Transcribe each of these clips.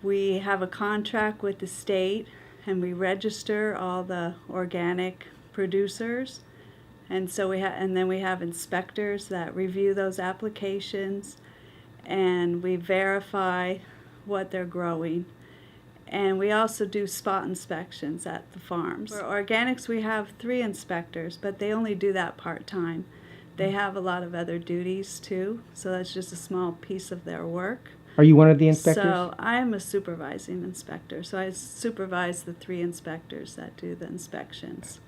We have a contract with the state, and we register all the organic producers. And so and then we have inspectors that review those applications, and we verify what they're growing. And we also do spot inspections at the farms. For organics, we have 3 inspectors, but they only do that part-time. They have a lot of other duties too, so that's just a small piece of their work. Are you one of the inspectors? So I'm a supervising inspector, so I supervise the 3 inspectors that do the inspections.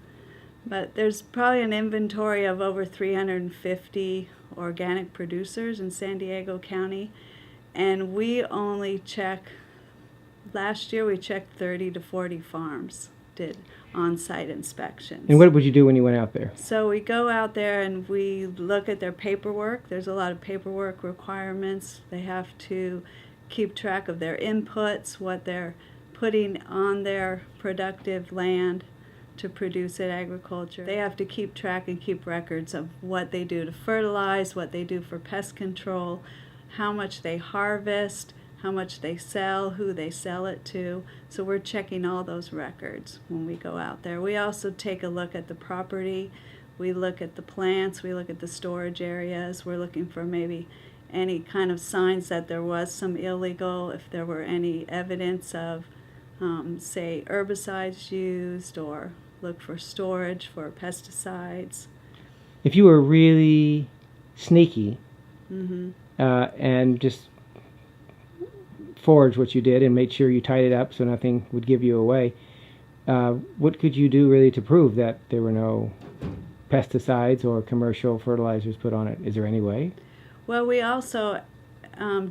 But there's probably an inventory of over 350 organic producers in San Diego County, and we only check, last year we checked 30 to 40 farms, did on-site inspections. And what would you do when you went out there? So we go out there and we look at their paperwork. There's a lot of paperwork requirements. They have to keep track of their inputs, what they're putting on their productive land to produce at agriculture. They have to keep track and keep records of what they do to fertilize, what they do for pest control, how much they harvest, how much they sell, who they sell it to. So we're checking all those records when we go out there. We also take a look at the property. We look at the plants. We look at the storage areas. We're looking for maybe any kind of signs that there was some illegal, if there were any evidence of, say, herbicides used, or look for storage for pesticides. If you were really sneaky and just forged what you did and made sure you tied it up so nothing would give you away, what could you do really to prove that there were no pesticides or commercial fertilizers put on it? Is there any way? Well, we also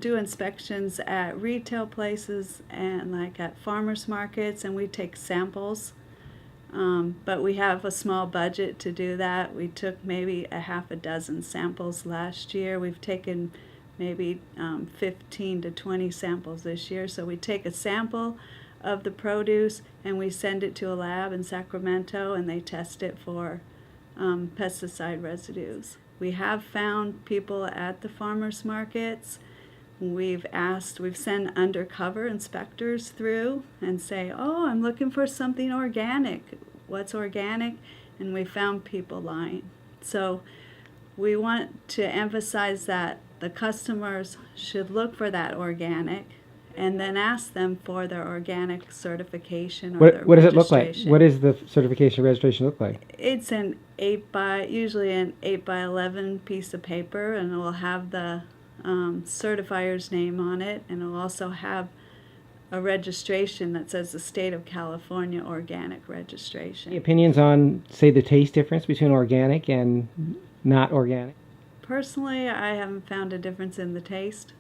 do inspections at retail places and like at farmers markets, and we take samples. But we have a small budget to do that. We took maybe a half a dozen samples last year. We've taken maybe 15 to 20 samples this year. So we take a sample of the produce and we send it to a lab in Sacramento, and they test it for pesticide residues. We have found people at the farmers markets. We've sent undercover inspectors through and say, oh, I'm looking for something organic. What's organic? And we found people lying. So we want to emphasize that the customers should look for that organic and then ask them for their organic certification or their What does it look like? registration. What does the certification registration look like? It's usually an 8 by 11 piece of paper, and it will have the certifier's name on it, and it will also have a registration that says the State of California Organic Registration. Any opinions on, say, the taste difference between organic and not organic? Personally, I haven't found a difference in the taste.